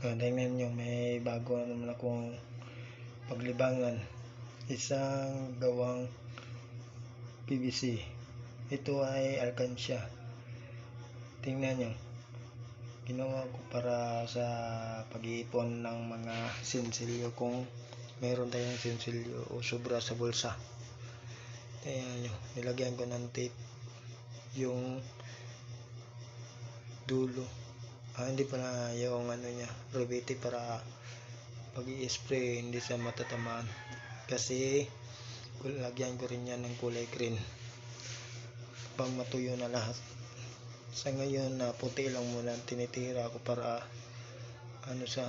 Tingnan nyo, may bago naman akong paglibangan. Isang gawang PVC. Ito ay alkansya. Tingnan nyo. Ginawa ko para sa pag-iipon ng mga sinsilyo kung meron tayong sinsilyo o sobra sa bulsa. Tingnan nyo. Nilagyan ko ng tape yung dulo. Hindi pala yung revete para pag i-spray hindi siya matatamaan. Kasi lagyan ko rin yan ng kulay green pang matuyo na lahat. Sa ngayon na puti lang muna tinitira ko para sa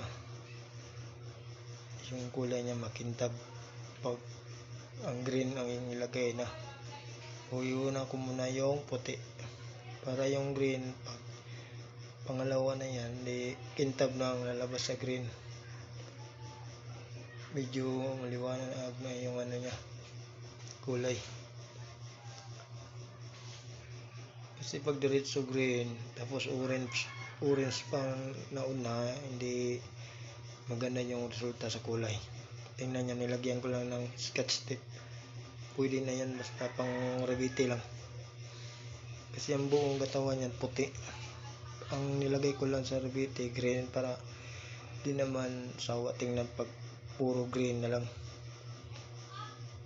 yung kulay niya makintab. Pag ang green ang ilagay na, uyuna ko muna yung puti para yung green pag pangalawa na yan, di kintab na ang lalabas sa green. Medyo maliwanag na yung niya, kulay. Kasi pag diretso green, tapos orange pang nauna, hindi maganda yung resulta sa kulay. Tingnan nyo, nilagyan ko lang ng scotch tape. Pwede na yan, basta pang revite lang. Kasi ang buong katawan yan puti. Ang nilagay ko lang sa revite green para di naman sawa tingnan pag puro green na lang.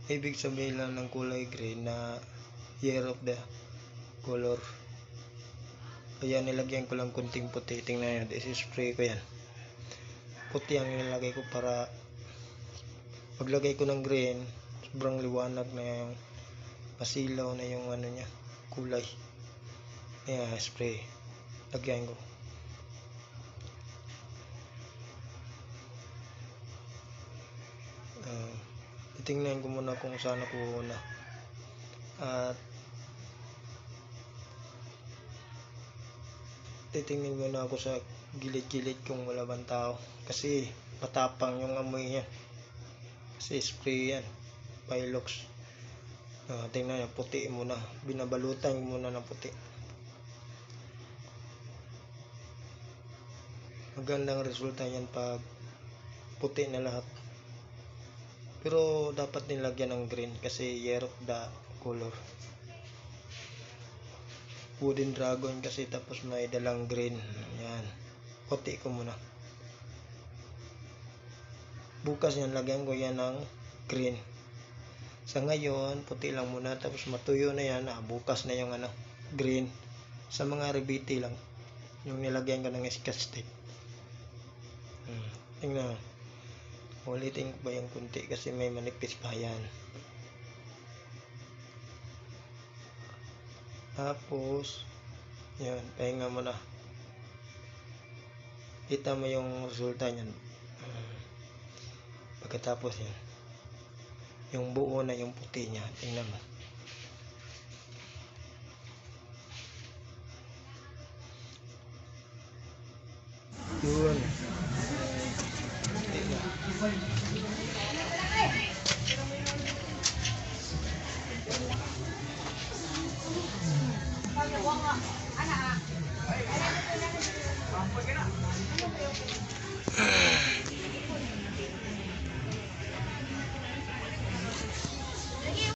Ibig sabihin lang ng kulay green na year of the color. Kaya nilagyan ko lang kunting puti. Tingnan nyo, isi-spray ko yan. Puti ang nilagay ko para paglagay ko ng green, sobrang liwanag na yung masilaw na yung niya, kulay. Ayan, spray. Lagyan ko. Titingnan ko muna kung saan ako una. At titingnan muna ako sa gilid-gilid kung wala bang tao. Kasi matapang yung amoy niya. Kasi spray yan. Pilox. Tingnan nyo, puti muna. Binabalutan muna ng puti. Magandang resulta yan pag puti na lahat. Pero dapat nilagyan ng green kasi year of the color. Wooden dragon kasi tapos may dalang green. Yan. Puti ko muna. Bukas yan, lagyan ko yan ng green. Sa ngayon, puti lang muna. Tapos matuyo na yan. Bukas na yung green. Sa mga revite lang. Yung nilagyan ko ng scotch tape. Tingnan. Ulitin ko ba yung kunti kasi may manipis pa yan. Tapos yan, pahinga mo na. Kita mo yung resulta niyan. Pagkatapos yan, yung buo na yung puti niya. Tingnan mo. Yun. Anak.